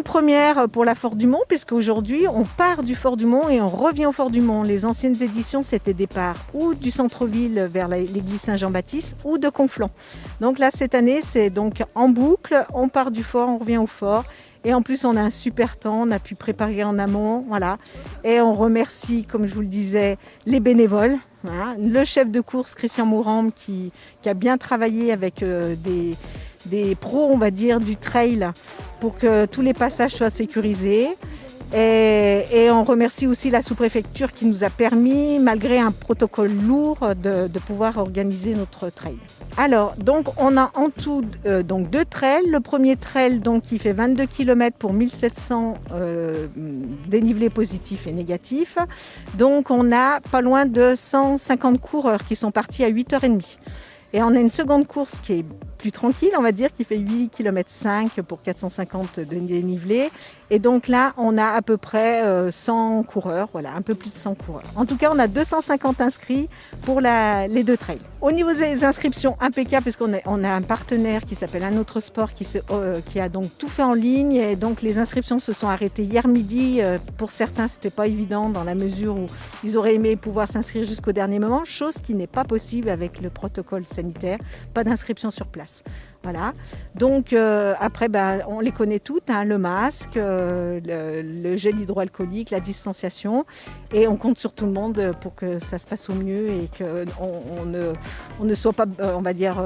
première pour la Fort du Mont, puisqu'aujourd'hui, on part du Fort du Mont et on revient au Fort du Mont. Les anciennes éditions, c'était départ ou du centre-ville vers l'église Saint-Jean-Baptiste ou de Conflans. Donc là, cette année, c'est donc en boucle. On part du fort, on revient au fort. Et en plus, on a un super temps, on a pu préparer en amont, voilà. Et on remercie, comme je vous le disais, les bénévoles. Voilà. Le chef de course, Christian Mourambe, qui a bien travaillé avec des pros, on va dire, du trail pour que tous les passages soient sécurisés. Et on remercie aussi la sous-préfecture qui nous a permis, malgré un protocole lourd, de pouvoir organiser notre trail. Alors, donc, on a en tout donc 2 trails. Le premier trail, donc, qui fait 22 km pour 1700 dénivelés positifs et négatifs. Donc, on a pas loin de 150 coureurs qui sont partis à 8h30. Et on a une seconde course qui est plus tranquille, on va dire, qui fait 8 km 5 pour 450 de dénivelé. Et donc là, on a à peu près 100 coureurs, voilà, un peu plus de 100 coureurs. En tout cas, on a 250 inscrits pour les 2 trails. Au niveau des inscriptions, impeccable, parce qu'on a un partenaire qui s'appelle Un Autre Sport qui a donc tout fait en ligne. Et donc les inscriptions se sont arrêtées hier midi. Pour certains, c'était pas évident dans la mesure où ils auraient aimé pouvoir s'inscrire jusqu'au dernier moment, chose qui n'est pas possible avec le protocole sanitaire, pas d'inscription sur place. Voilà. Donc après, on les connaît toutes, hein, le masque, le gel hydroalcoolique, la distanciation, et on compte sur tout le monde pour que ça se passe au mieux et qu'on ne soit pas, on va dire,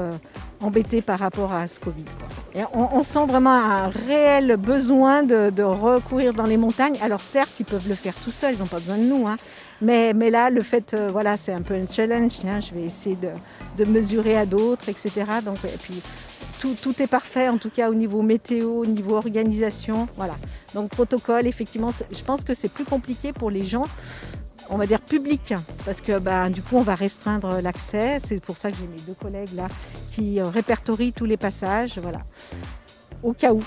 embêté par rapport à ce Covid, quoi. Et on sent vraiment un réel besoin de recourir dans les montagnes. Alors certes, ils peuvent le faire tout seuls, ils n'ont pas besoin de nous, hein. Mais là, le fait, voilà, c'est un peu un challenge. Hein, je vais essayer de mesurer à d'autres, etc. Donc, et puis, tout est parfait, en tout cas au niveau météo, au niveau organisation. Voilà. Donc, protocole, effectivement, je pense que c'est plus compliqué pour les gens, on va dire publics, parce que du coup, on va restreindre l'accès. C'est pour ça que j'ai mes 2 collègues là qui répertorient tous les passages, voilà, au cas où.